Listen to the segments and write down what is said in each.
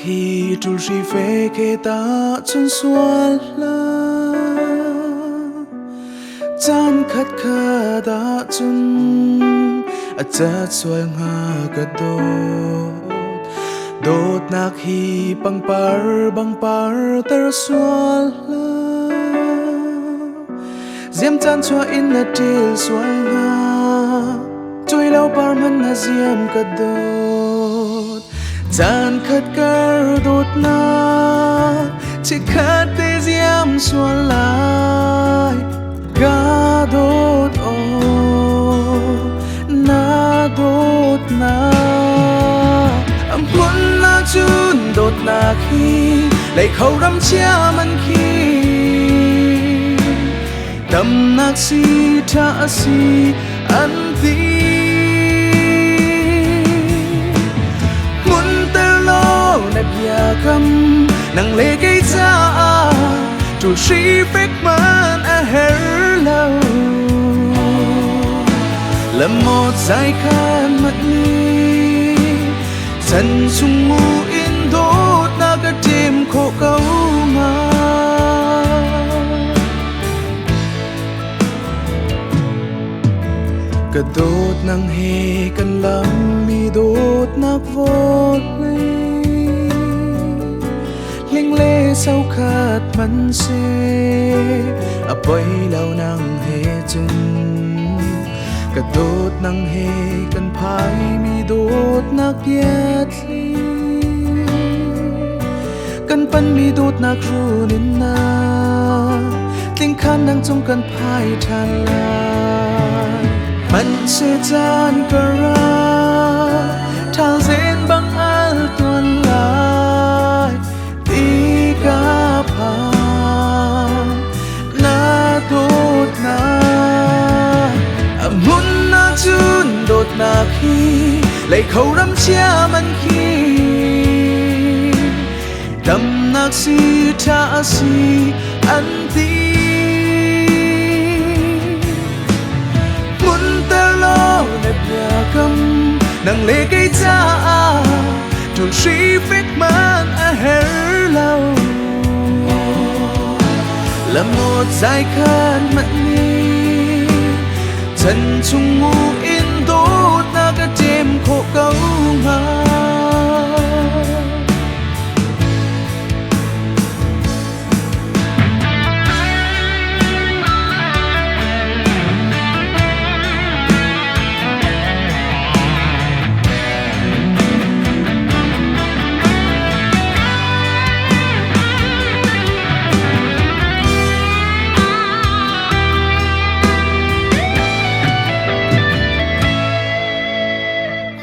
khi tu si phê kê ta chun xuân la chan khát khát ta chun a cha xuôi nga ka đốt na khi bang par ter xuân la diêm chan cho in la til xuôi nga trôi lâu par man na diêm ka đốt chan khát kar đốt na chỉ khát te diêm xuân lại ga đốt o na đốt na âm quân na chun đốt na khi lại khâu rắm chia man khi đầm nạc si cha si an ti muốn tơ lo nẹp ya cầm nang lê cây cha tu si phết man a her lâu là một dài khan mặt ni dần sung mu in đốt na cái tim khổ câu mà cái đốt nang he kan lam mi đốt nak vô linh lê sau khát man se a bơi lâu nang he chân cái đốt nang he kan phai mi đốt nak yết li kan pan mi đốt nak ru nin na tiếng khan nang trong kan phai than lai man se chan kara thal zen bang al tuan lai ti ka pa na đốt na muốn na chun đốt na khi lại khâu rắm chia man khi đầm nạc si cha si an ti muốn tơ lo nẹp nhà cầm nang lê cây cha tròn si phết man a her lâu là một dài khan mặn ni chân chung ngu in đốt na cái tim khổ câu nga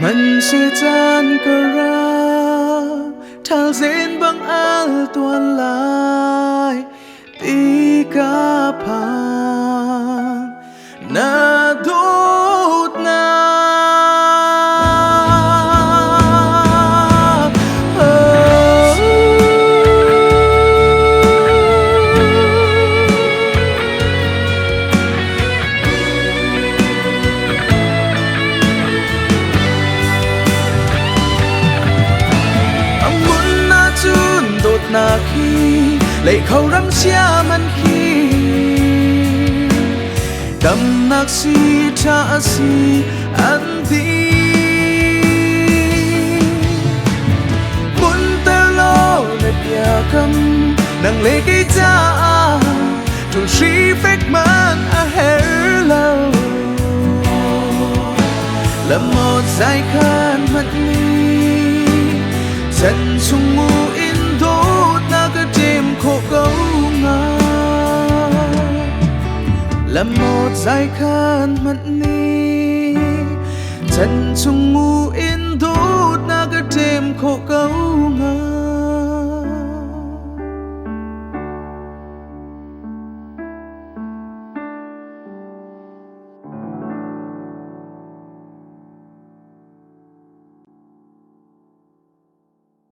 man se chan kara thal zen bang al tuan lai ti ka pa na đốt na na khi lại khâu rắm chia man khi đầm nạc si cha si an ti muốn tơ lo nẹp ya cầm nang lê cây cha tròn si phết man a her lâu là một dài khan mặt ni dần sung mu in đốt na cái tim khổ câu nga là một dài khan mặn ni chân chung mu in đốt na cái tim khổ câu nga